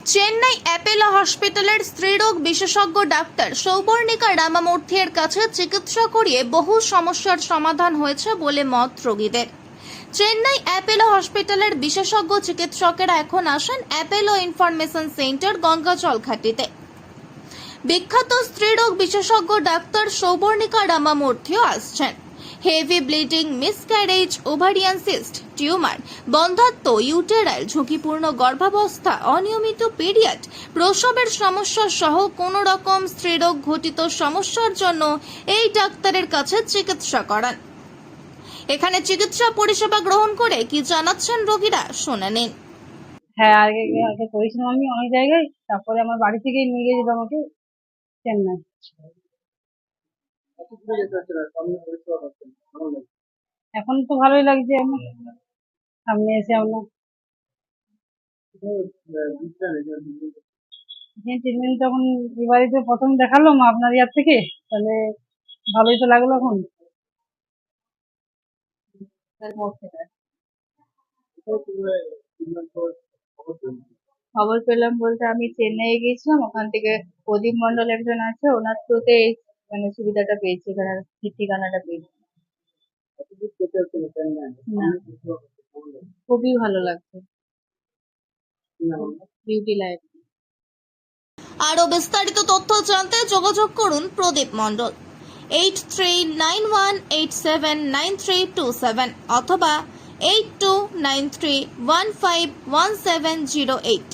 Chennai Apollo হসপিটালের স্ত্রীরোগ বিশেষজ্ঞ doctor সৌবর্ণিকা রামামূর্থের কাছে চিকিৎসা করিয়ে বহু সমস্যার সমাধান হয়েছে বলে মত রোগীদের। চেন্নাই অ্যাপেলো হসপিটালের বিশেষজ্ঞ চিকিৎসকেরা এখন আসেন অ্যাপেলো ইনফরমেশন সেন্টার গঙ্গাজল ঘাটিতে। বিখ্যাত স্ত্রীরোগ বিশেষজ্ঞ ডাক্তার সৌবর্ণিকা রামামূর্থিও আসছেন। Heavy bleeding, miscarriage, ovarian cyst, tumour, বন্ধ্যাত্ব, ইউটেরাইল, ঝুঁকিপূর্ণ গর্ভাবস্থা, অনিয়মিত পিরিয়ড, প্রসবের সমস্যা সহ কোন রকম স্ত্রীরোগ ঘটিত সমস্যার জন্য এই ডাক্তারের কাছে চিকিৎসা করান। এখানে চিকিৎসা পরিষেবা গ্রহণ করে কি জানাচ্ছেন রোগীরা, শুনে নিন। হ্যাঁ, আগে আগে করেছিলাম আমি অনেক জায়গায়। তারপরে আমার বাড়ি থেকেই নিয়ে গিয়ে যেত আমাকে চেন্নাই। এখন তো ভালোই লাগছে আমার সামনে এসে আপনার ট্রিটমেন্ট তখন এবারে তো প্রথম দেখালাম আপনার ইয়ার থেকে, তাহলে ভালোই তো লাগলো এখন। খবর পেলাম বলতে আমি চেন্নাই গিয়েছিলাম, ওখান থেকে প্রদীপ মন্ডল একজন আছে, ওনার থ্রুতে এই সুবিধাটা পেয়েছি, এখানে ঠিকানাটা পেয়েছি। না, খুবই ভালো লাগছে। Beauty life. আরও বিস্তারিত তথ্য জানতে যোগাযোগ করুন প্রদীপ মণ্ডল 8391879327 অথবা 8293151708।